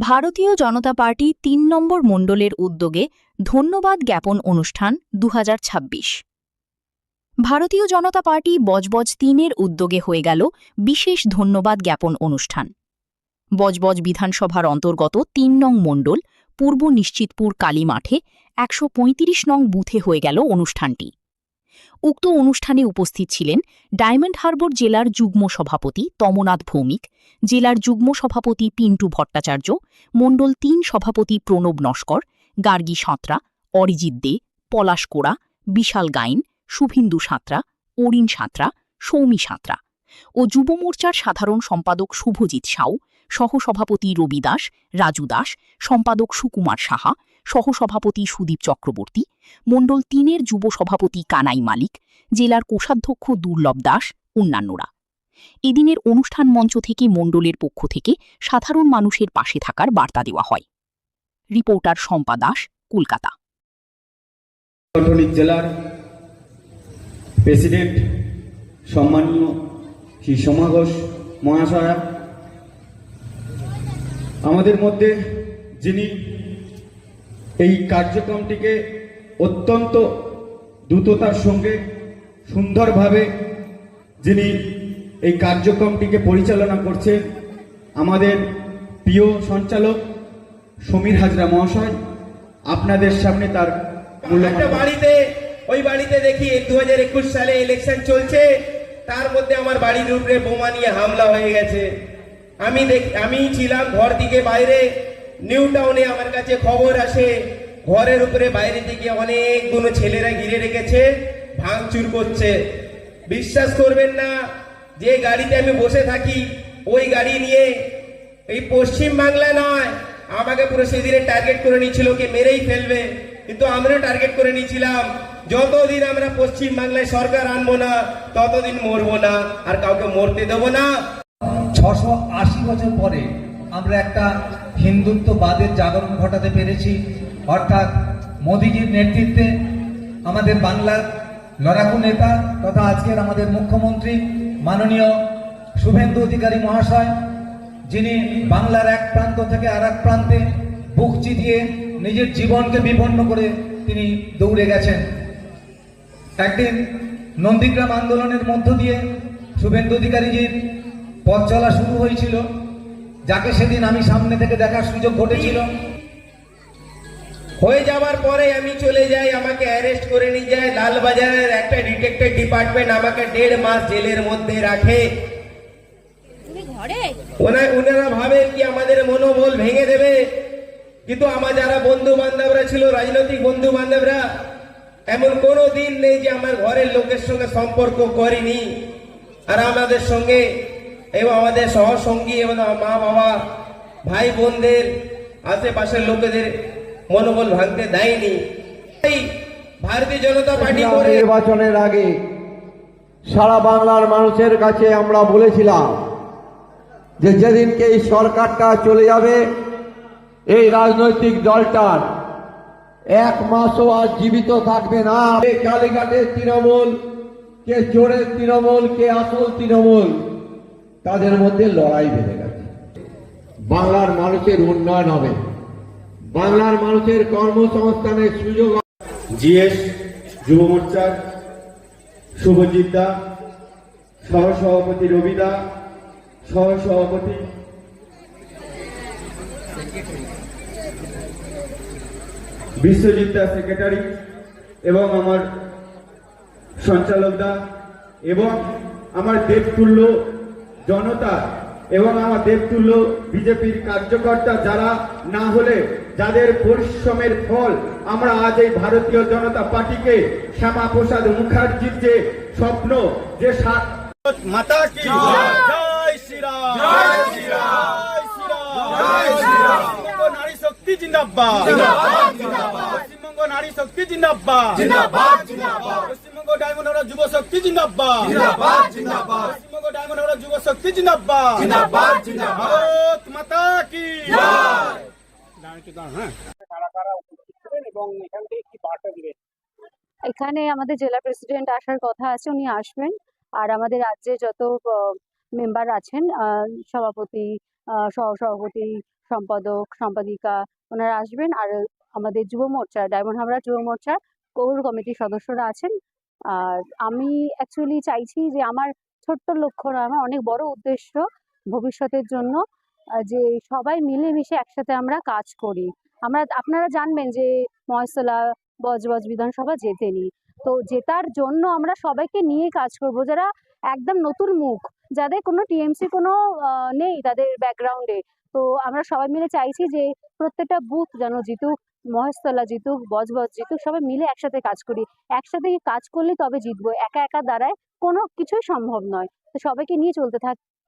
ভারতীয় জনতা পার্টি ৩ নম্বর মণ্ডলের উদ্যোগে ধন্যবাদ জ্ঞাপন অনুষ্ঠান ২০২৬। ভারতীয় জনতা পার্টি বজবজ ৩-এর উদ্যোগে হয়ে গেল বিশেষ ধন্যবাদ জ্ঞাপন অনুষ্ঠান। বজবজ বিধানসভার অন্তর্গত ৩ নং মণ্ডল পূর্ব নিশ্চিতপুর কালী মাঠে ১৩৫ নং বুথে হয়ে গেল অনুষ্ঠানটি। উক্ত অনুষ্ঠানে উপস্থিত ছিলেন ডায়মন্ড হারবার জেলার যুগ্ম সভাপতি তমনাথ ভৌমিক, জেলার যুগ্ম সভাপতি পিন্টু ভট্টাচার্য, মণ্ডল ৩ সভাপতি প্রণব নস্কর, গার্গী সাঁতরা, অরিজিৎ দে, পলাশ কোড়া, বিশাল গাইন, শুভেন্দু সাঁতরা, অরিন সাঁতরা, সৌমি সাঁতরা ও যুব মোর্চার সাধারণ সম্পাদক শুভজিৎ সাউ, সহসভাপতি রবি দাস, রাজু দাস, সম্পাদক সুকুমার সাহা, সহসভাপতি সুদীপ চক্রবর্তী, মণ্ডল ৩-এর যুব সভাপতি কানাই মালিক, জেলার কোষাধ্যক্ষ দুর্লভ দাস, অন্যান্যরা। এদিনের অনুষ্ঠান মঞ্চ থেকে মণ্ডলের পক্ষ থেকে সাধারণ মানুষের পাশে থাকার বার্তা দেওয়া হয়। রিপোর্টার শম্পা দাস, কলকাতা। জেলার প্রেসিডেন্ট সম্মানীয় শ্রী সোমা ঘোষ মহাশয়া, আমাদের মধ্যে যিনি এই কার্যক্রমটিকে অত্যন্ত দ্রুততার সঙ্গে সুন্দরভাবে যিনি এই কার্যক্রমটিকে পরিচালনা করছেন, আমাদের প্রিয় সঞ্চালক সমীর হাজরা মহাশয়, আপনাদের সামনে তার একটা বাড়িতে দেখি 2021 সালে ইলেকশন চলছে, তার মধ্যে আমার বাড়ির উপরে বোমা নিয়ে হামলা হয়ে গেছে। আমি ছিলাম ঘর থেকে বাইরে, নিউ টাউনে আমার কাছে খবর আসে ঘরের উপরে বাইরে থেকে অনেকগুলো ছেলেরা ঘিরে রেখেছে, ভাঙচুর করছে। বিশ্বাস করবেন না, যে গাড়িতে আমি বসে থাকি ওই গাড়ি নিয়ে এই পশ্চিম বাংলা নয়, আমাকে পুরো সেদিনে টার্গেট করে নিয়েছিল, কে মেরেই ফেলবে। কিন্তু আমরা টার্গেট করে নিয়েছিলাম, যতদিন আমরা পশ্চিম বাংলায় সরকার আনবো না ততদিন মরবো না, আর কাউকে মরতে দেবো না। 680 বছর পরে আমরা একটা হিন্দুত্ববাদের জাগরণ ঘটাতে পেরেছি, অর্থাৎ মোদিজির নেতৃত্বে আমাদের বাংলার লড়াকু নেতা তথা আজকের আমাদের মুখ্যমন্ত্রী মাননীয় শুভেন্দু অধিকারী মহাশয়, যিনি বাংলার এক প্রান্ত থেকে আর এক প্রান্তে বুক চিতিয়ে নিজের জীবনকে বিপন্ন করে তিনি দৌড়ে গেছেন। একদিন নন্দীগ্রাম আন্দোলনের মধ্য দিয়ে শুভেন্দু অধিকারীজির পথ চলা শুরু হয়েছিল, যাকে সেদিন আমি সামনে থেকে দেখার সুযোগ ঘটেছিল। হয়ে যাওয়ার পরে আমি চলে যাই, আমাকে অ্যারেস্ট করে নিয়ে যায় লালবাজারের একটা ডিটেকটিভ ডিপার্টমেন্ট, আমাকে 1.5 মাস জেলের মধ্যে রাখে। ওনারা ভাবে কি আমাদের মনোবল ভেঙে দেবে, কিন্তু আমার যারা বন্ধু বান্ধবরা ছিল, রাজনৈতিক বন্ধু বান্ধবরা, এমন কোনো দিন নেই যে আমার ঘরের লোকের সঙ্গে সম্পর্ক করেনি। আর আমাদের সঙ্গে এবং আমাদের সহসঙ্গী এবং মা বাবা ভাই বোনদের আশেপাশের লোকেদের মনোবল ভাঙতে দেয়নি। ভারতীয় জনতা পার্টি নির্বাচনের আগে সারা বাংলার মানুষের কাছে আমরা বলেছিলাম যে যেদিনকে এই সরকারটা চলে যাবে, এই রাজনৈতিক দলটার 1 মাসও আর জীবিত থাকবে না। কালীঘাটের তৃণমূল, কে চোরের তৃণমূল, কে আসল তৃণমূল, তাদের মধ্যে লড়াই বেঁধে গেছে। বাংলার মানুষের উন্নয়ন হবে, বাংলার মানুষের কর্মসংস্থানের সুযোগ। জিএস যুব মোর্চার শুভজিৎ দা, সহসভাপতি রবি দা, সহসভাপতি বিশ্বজিৎ দা সেক্রেটারি, এবং আমার সঞ্চালক দা, এবং আমার দেবতুল্য জনতা এবং আমার দেবতুল্য বিজেপির কার্যকর্তা, যারা না হলে যাদের পরিশ্রমের ফল আমরা আজ এই ভারতীয় জনতা পার্টিকে শ্যামা প্রসাদ মুখার্জির যে স্বপ্ন, যে মাতা কি জয় শ্রীরাম, জয় শ্রীরাম, জয় শ্রীরাম। নারী শক্তি জিন্দাবাদ, পশ্চিমবঙ্গ নারী শক্তি জিন্দাবাদ, পশ্চিমবঙ্গ ডায়মন্ড হারবার যুব শক্তি জিন্দাবাদ, পশ্চিমবঙ্গ ডায়মন্ড হারবার যুব শক্তি জিন্দাবাদ, ভারত মাতা কি জয়। এখানে আমাদের জেলা প্রেসিডেন্ট আসার কথা আছে, উনি আসবেন। আর আমাদের রাজ্যে যত মেম্বার আছেন, সভাপতি সহসভাপতি, সম্পাদক, সম্পাদিকা ওনারা আসবেন। আর আমাদের যুব মোর্চা, ডায়মন্ড হাবড়া যুব মোর্চার কোর কমিটির সদস্যরা আছেন। আর আমি অ্যাকচুয়ালি চাইছি যে আমার ছোট্ট লক্ষ্য নয়, আমার অনেক বড় উদ্দেশ্য ভবিষ্যতের জন্য, যে সবাই মিলেমিশে একসাথে আমরা কাজ করি। আপনারা জানবেন যে মহেশতলা বজবজ বিধানসভা জেতেনি, তো জেতার জন্য আমরা সবাইকে নিয়ে কাজ করব, যারা একদম নতুন মুখ, যাদের কোনো টিএমসি কোনো নেই তাদের ব্যাকগ্রাউন্ডে। তো আমরা সবাই মিলে চাইছি যে প্রত্যেকটা বুথ যেন জিতুক, মহেশতলা জিতুক, বজবজ জিতুক, সবাই মিলে একসাথে কাজ করি। একসাথে কাজ করলে তবে জিতবো, একা একা দ্বারায় কোনো কিছুই সম্ভব নয়। তো সবাইকে নিয়ে চলতে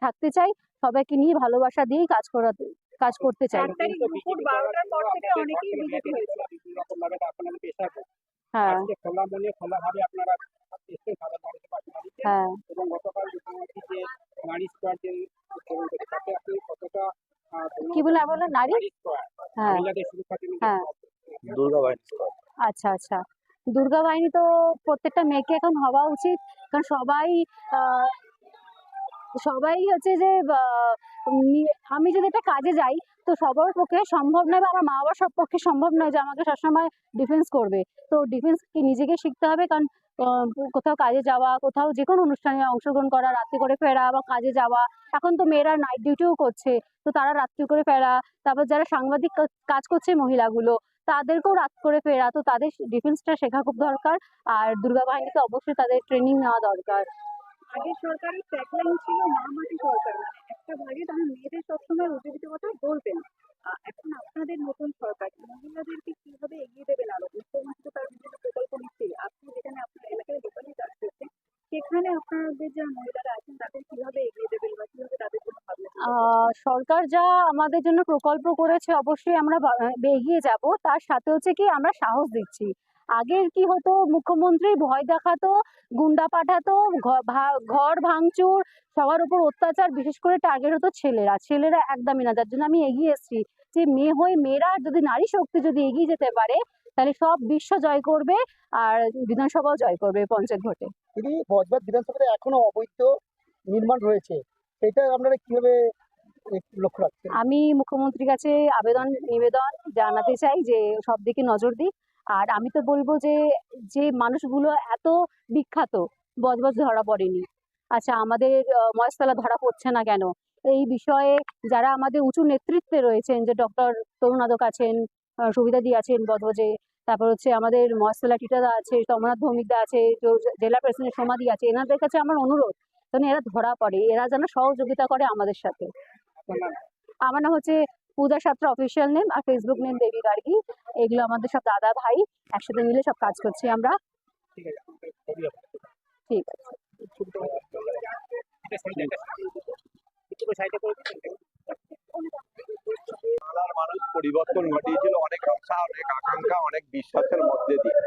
থাকতে চাই, সবাইকে নিয়ে ভালোবাসা দিয়েই কাজ করতে চাই। হ্যাঁ, হ্যাঁ। কি বলে বলো নারী? হ্যাঁ, হ্যাঁ। আচ্ছা, আচ্ছা। দুর্গা বাহিনী তো প্রত্যেকটা মেয়েকে এখন হওয়া উচিত, কারণ আহ, সবাই হচ্ছে যে আমি যদি একটা কাজে যাই, তো সবার পক্ষে সম্ভব নয়, বা আমার মা বাবার সব পক্ষে সম্ভব নয় যে আমাকে সবসময় ডিফেন্স করবে। তো ডিফেন্স নিজেকে শিখতে হবে, কারণ আহ, কোথাও কাজে যাওয়া, কোথাও যে কোনো অনুষ্ঠানে অংশগ্রহণ করা, রাত্রি করে ফেরা বা কাজে যাওয়া। এখন তো মেয়েরা নাইট ডিউটিও করছে, তো তারা রাত্রি করে ফেরা। তারপর যারা সাংবাদিক কাজ করছে মহিলাগুলো, তাদেরকেও রাত করে ফেরা। তো তাদের ডিফেন্সটা শেখা খুব দরকার। আর দুর্গা বাহিনীতে অবশ্যই তাদের ট্রেনিং নেওয়া দরকার। আগের সরকারের ট্যাগলাইন ছিল মা মাটি সরকার, মানে একটা ভাগে তারা মেয়েদের সবসময় উজ্জীবিত কথা বলতেন। এখন আপনাদের নতুন সরকার মহিলাদেরকে কিভাবে এগিয়ে দেবেন? আরো মুখ্যমন্ত্রী তো তার বিভিন্ন প্রকল্প নিচ্ছে, আপনি যেখানে আপনার এলাকায় দোকানে কাজ করছেন, সেখানে আপনাদের যারা মহিলারা আছেন তাদের কিভাবে এগিয়ে দেবেন বা কিভাবে তাদের জন্য ভাবছেন? সরকার যা আমাদের জন্য প্রকল্প করেছে অবশ্যই আমরা এগিয়ে যাব। তার সাথে হচ্ছে কি আমরা সাহস দিচ্ছি। আগে কি হতো, মুখ্যমন্ত্রী ভয় দেখাতো, গুন্ডা পাঠাতো, ঘর ভাঙচুর, সবার উপর অত্যাচার, বিশেষ করে টার্গেট হতো ছেলেরা একদমই না। যার জন্য আমি এগিয়ে এসেছি যে মেয়ে হয়ে মেয়েরা যদি, নারী শক্তি যদি এগিয়ে যেতে পারে, তাহলে সব বিশ্ব জয় করবে, আর বিধানসভাও জয় করবে পঞ্চায়েত ভোটে। তিনি বজবজ বিধানসভাতে এখনো অবৈধ নির্মাণ রয়েছে, সেটা আপনারা কিভাবে লক্ষ্য রাখছেন? আমি মুখ্যমন্ত্রীর কাছে নিবেদন জানাতে চাই যে সব দিকে নজর দিক। আর আমি তো বলবো যে যে মানুষগুলো এত বিখ্যাত, বজবজ ধরা পড়েনি। আচ্ছা, আমাদের মহেশতলা ধরা পড়ছে না কেন? এই বিষয়ে যারা আমাদের উঁচু নেতৃত্বে রয়েছেন, যে ডক্টর তরুণ আদক আছেন, সুবিধাদি আছেন বজবজে, তারপর হচ্ছে আমাদের মহেশতলা টিটাদা আছে, তমনাথ ভৌমিকদা আছে, জেলা প্রেসিডেন্ট সমাধি আছে, এনাদের কাছে আমার অনুরোধ যেন এরা ধরা পড়ে, এরা যেন সহযোগিতা করে আমাদের সাথে। আমার নাম হচ্ছে পূজা সাত্রা, অফিসিয়াল নেম, আর ফেসবুক নেম দেবী গার্গী। এগুলো আমাদের সব দাদা ভাই, একসাথে মিলে সব কাজ করছি আমরা। ঠিক আছে। বাংলার মানুষ পরিবর্তন ঘটিয়েছিল অনেক আশা, অনেক আকাঙ্ক্ষা, অনেক বিশ্বাসের মধ্যে দিয়ে।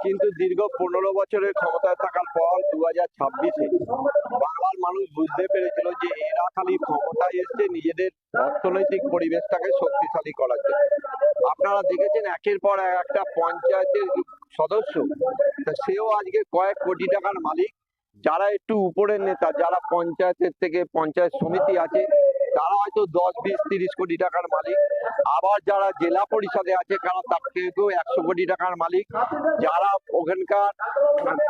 কিন্তু দীর্ঘ 15 বছরের ক্ষমতায় থাকার পর 2026-এ বাংলার মানুষ বুঝতে পেরেছিল যে এরা খালি ক্ষমতায় এসছে নিজেদের অর্থনৈতিক পরিবেশটাকে শক্তিশালী করার জন্য। আপনারা দেখেছেন একের পর এক একটা পঞ্চায়েতের সদস্য, তা সেও আজকে কয়েক কোটি টাকার মালিক। যারা একটু উপরের নেতা, যারা পঞ্চায়েতের থেকে পঞ্চায়েত সমিতি আছে, তারা হয়তো 10, 20, 30 কোটি টাকার মালিক। আবার যারা জেলা পরিষদে আছে, তারা তার থেকেও 100 কোটি টাকার মালিক। যারা ওখানকার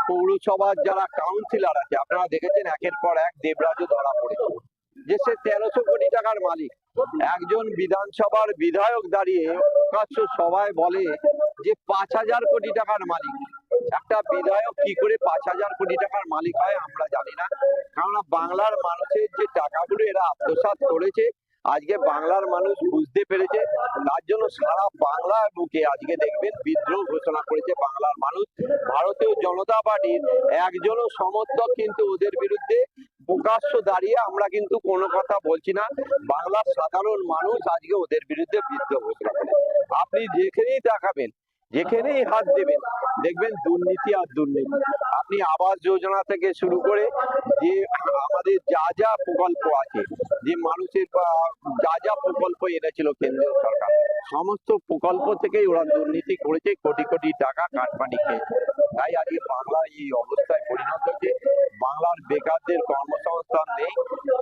পৌরসভার যারা কাউন্সিলর আছে, আপনারা দেখেছেন একের পর এক দেবরাজও ধরা পড়েছে যে সে 1300 কোটি টাকার মালিক। একজন বিধানসভার বিধায়ক দাঁড়িয়ে প্রকাশ্য সভায় বলে যে 5000 কোটি টাকার মালিক। একটা বিধায়ক কি করে 5000 কোটি টাকার মালিক হয় আমরা জানি না, কারণ বাংলার মানুষের যে টাকাগুলো এরা আত্মসাৎ করেছে, আজকে বাংলার মানুষ বুঝতে পেরেছে। তার জন্য সারা বাংলার বুকে আজকে দেখবেন বিদ্রোহ ঘোষণা করেছে বাংলার মানুষ। ভারতীয় জনতা পার্টির একজনও সমর্থক কিন্তু ওদের বিরুদ্ধে প্রকাশ্য দাঁড়িয়ে আমরা কিন্তু কোনো কথা বলছি না। বাংলার সাধারণ মানুষ আজকে ওদের বিরুদ্ধে বিদ্রোহ ঘোষণা করে। আপনি যেখানেই দেখাবেন যেখানেই হাত দেবেন দেখবেন দুর্নীতি আর দুর্নীতি। আপনি আবাস যোজনা থেকে শুরু করে যে আমাদের যা যা প্রকল্প আছে, যে মানুষের যা যা প্রকল্প এনেছিল কেন্দ্রীয় সরকার, সমস্ত প্রকল্প থেকেই ওরা দুর্নীতি করেছে, কোটি কোটি টাকা কাটমানি খেয়েছে। তাই আজকে বাংলা এই অবস্থায় পরিণত হচ্ছে। বাংলার বেকারদের কর্মসংস্থান নেই।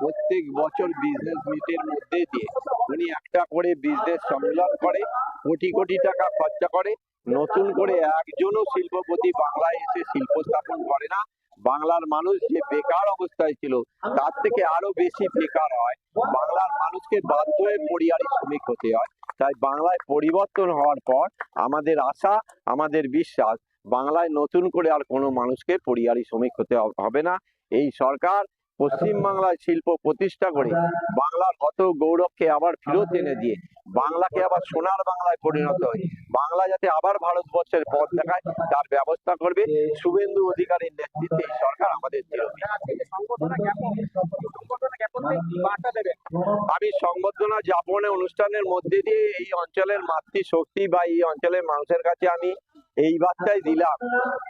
প্রত্যেক বছর বিজনেস মিটের মধ্যে দিয়ে উনি একটা করে বিজনেস সম্মেলন করে, কোটি কোটি টাকা খরচা করে, নতুন করে একজনও শিল্পপতি বাংলায় এসে শিল্প স্থাপন করে না। বাংলার মানুষ যে বেকার অবস্থায় ছিল তার থেকে আরো বেশি বেকার হয়। বাংলার মানুষকে বাধ্য হয়ে পরিযায়ী শ্রমিক হতে হয়। তাই বাংলায় পরিবর্তন হওয়ার পর আমাদের আশা, আমাদের বিশ্বাস, বাংলায় নতুন করে আর কোনো মানুষকে পরিযায়ী শ্রমিক হতে হবে না। এই সরকার পশ্চিম বাংলায় শিল্প প্রতিষ্ঠা করে বাংলার কত গৌরবকে আবার ফেরত এনে দিয়ে বাংলাকে আবার সোনার বাংলায় পরিণত হয়, বাংলা যাতে আবার ভারতবর্ষের পথ দেখায় তার ব্যবস্থা করবে শুভেন্দু অধিকারীর নেতৃত্বে এই সরকার আমাদের চিরদিন। আমি সংবর্ধনা জ্ঞাপনের অনুষ্ঠানের মধ্যে দিয়ে এই অঞ্চলের মাতৃশক্তি বা এই অঞ্চলের মানুষের কাছে আমি এই বার্তাই দিলাম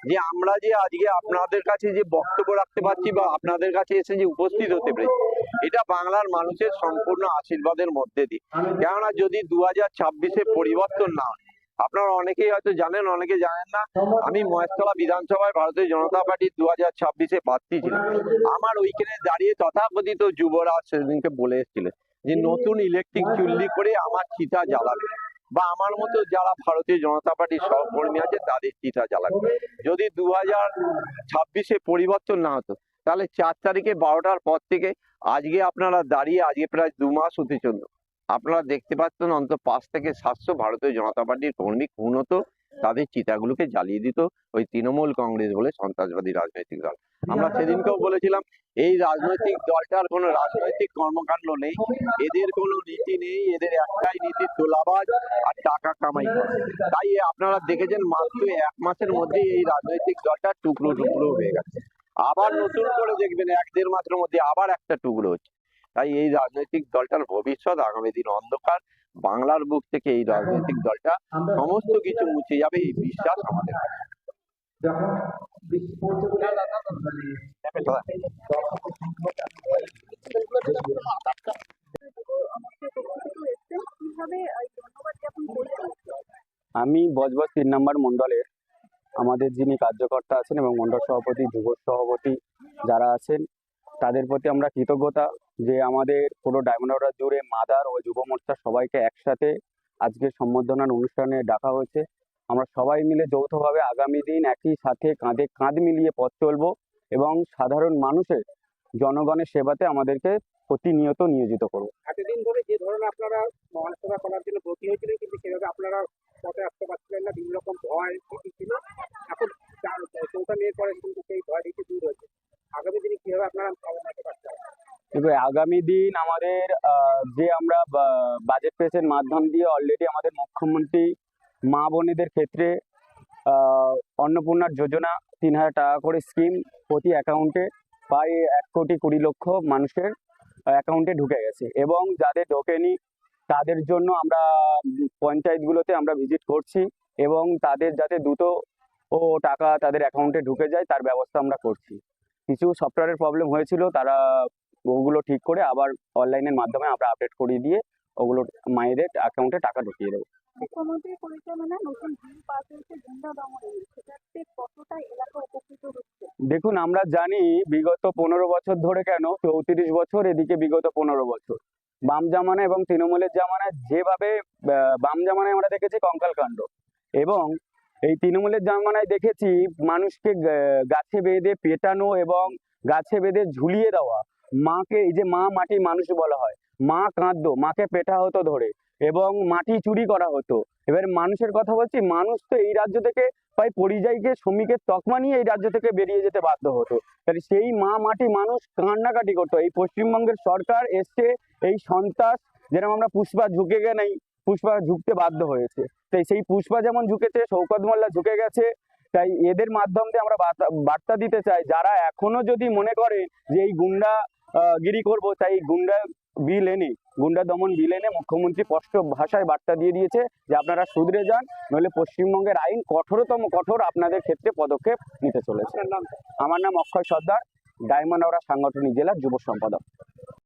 যে আমরা যে আজকে আপনাদের কাছে যে বক্তব্য রাখতে পারছি বা আপনাদের কাছে এসে যে উপস্থিত হতে পেরেছি, এটা বাংলার মানুষের সম্পূর্ণ আশীর্বাদের মধ্যে দিয়ে। কেননা যদি 2026-এ পরিবর্তন না হয়, আপনারা অনেকেই হয়তো জানেন, অনেকে জানেন না, আমি মহেশতলা বিধানসভায় ভারতীয় জনতা পার্টির 2026-এ প্রার্থী ছিলাম। আমার ওইখানে দাঁড়িয়ে তথাকথিত যুবরাজ সেদিনকে বলে এসেছিলেন যে নতুন ইলেকট্রিক চুল্লি করে আমার চিতা জ্বালাবে, বা আমার মতো যারা ভারতীয় জনতা পার্টির সহকর্মী আছে তাদের চিতা জ্বালাবে। যদি 2026-এ পরিবর্তন না হতো তাহলে 4 তারিখে 12টার পর থেকে আজকে আপনারা দাঁড়িয়ে আজকে প্রায় 2 মাস হতে চলল, আপনারা দেখতে পাচ্ছেন অন্তত 5 থেকে 700 ভারতীয় জনতা পার্টির কর্মী খুন হতো, তাদের চিতাগুলোকে জ্বালিয়ে দিত ওই তৃণমূল কংগ্রেস বলে সন্ত্রাসবাদী রাজনৈতিক দল। আমরা সেদিনকেও বলেছিলাম এই রাজনৈতিক দলটার কোনো রাজনৈতিক কর্মকাণ্ড নেই, এদের কোনো নীতি নেই, এদের একটাই নীতি তোলাবাজ আর টাকা কামাই করা। তাই আপনারা দেখেছেন মাত্র 1 মাসের মধ্যে এই রাজনৈতিক দলটা টুকরো টুকরো হয়ে গেছে, আবার নতুন করে দেখবেন 1-1.5 মাসের মধ্যে আবার একটা টুকরো হচ্ছে। তাই এই রাজনৈতিক দলটার ভবিষ্যৎ আগামী দিন অন্ধকার। বাংলার বুক থেকে এই রাজনৈতিক দলটা সমস্ত কিছু মুছে যাবে এই বিশ্বাস আমাদের আছে। আমি বজবজ 3 নম্বর মন্ডলের আমাদের যিনি কার্যকর্তা আছেন এবং মন্ডল সভাপতি, যুব সভাপতি যারা আছেন তাদের প্রতি আমরা কৃতজ্ঞতা যে আমাদের পুরো ডায়মন্ড হারবার জুড়ে মাদার ও যুব মোর্চা সবাইকে একসাথে আজকে সম্বর্ধনার অনুষ্ঠানে ডাকা হয়েছে। আমরা সবাই মিলে যৌথভাবে আগামী দিন একই সাথে কাঁধে কাঁধ মিলিয়ে পথ চলবো এবং সাধারণ মানুষের জনগণের সেবাতে আমাদেরকে প্রতিনিয়ত নিয়োজিত করবো। এতদিন ধরে যে ধরনের আপনারা মহাসভা করার জন্য ভর্তি হয়েছিলেন কিন্তু সেভাবে আপনারা পথে আসতে পারছিলেন না, বিভিন্ন রকম ভয় ভীতি ছিল, এখন 4 মেয়ের পরে কিন্তু সেই ভয় ভীতি দূর হয়েছে। আগামী দিনে কিভাবে আপনারা পালন করতে পারছেন? কিন্তু আগামী দিন আমাদের যে আমরা বাজেট পেশের মাধ্যম দিয়ে অলরেডি আমাদের মুখ্যমন্ত্রী মা বোনেদের ক্ষেত্রে অন্নপূর্ণার যোজনা 3000 টাকা করে স্কিম প্রতি অ্যাকাউন্টে প্রায় 1,20,00,000 মানুষের অ্যাকাউন্টে ঢুকে গেছে এবং যাদের ঢোকেনি তাদের জন্য আমরা পঞ্চায়েতগুলোতে আমরা ভিজিট করছি এবং তাদের যাতে দ্রুত টাকা তাদের অ্যাকাউন্টে ঢুকে যায় তার ব্যবস্থা আমরা করছি। কিছু সফটওয়্যারের প্রবলেম হয়েছিল, তারা ওগুলো ঠিক করে আবার অনলাইনের মাধ্যমে আমরা আপডেট করিয়ে দিয়ে ওগুলো মায়েদের অ্যাকাউন্টে টাকা ঢুকিয়ে দেবো। মুখ্যমন্ত্রীর পরিচালনায় নতুন বিল পাস হয়েছে গুন্ডা দমনের, সেটাতে কতটা এলাকা উপকৃত হচ্ছে? দেখুন, আমরা জানি বিগত 15 বছর ধরে, কেন 34 বছর, এদিকে বিগত 15 বছর বাম জামানা এবং তৃণমূলের জামানায় যেভাবে বাম জামানায় আমরা দেখেছি কঙ্কাল কাণ্ড এবং এই তৃণমূলের জামানায় দেখেছি মানুষকে গাছে বেঁধে পেটানো এবং গাছে বেঁধে ঝুলিয়ে দেওয়া, মাকে, এই যে মা মাটি মানুষ বলা হয়, মা কাঁদতো, মাকে পেটা হতো ধরে এবং মাটি চুরি করা হতো। এবার মানুষের কথা বলছি, মানুষ তো এই রাজ্য থেকে প্রায় পরিযায়ীকে শ্রমিকের তকমা নিয়ে এই রাজ্য থেকে বেরিয়ে যেতে বাধ্য হতো। তাহলে সেই মা মাটি মানুষ কান্নাকাটি করতো। এই পশ্চিমবঙ্গের সরকার এসছে এই সন্ত্রাস, যেরকম আমরা পুষ্পা ঝুঁকে নেই, পুষ্পা ঝুঁকতে বাধ্য হয়েছে। তাই সেই পুষ্পা যেমন ঝুঁকেছে, শওকত মোল্লা ঝুঁকে গেছে। তাই এদের মাধ্যম দিয়ে আমরা বার্তা দিতে চাই, যারা এখনো যদি মনে করে যে এই গুন্ডা গিরি করবো, তাই গুন্ডা বিল এনে গুন্ডা দমন বিল এনে মুখ্যমন্ত্রী স্পষ্ট ভাষায় বার্তা দিয়ে দিয়েছে যে আপনারা শুধরে যান, নইলে পশ্চিমবঙ্গের আইন কঠোরতম কঠোর আপনাদের ক্ষেত্রে পদক্ষেপ নিতে চলেছে। আমার নাম অক্ষয় সর্দার, ডায়মন্ড হাওড়া সাংগঠনিক জেলার যুব সম্পাদক।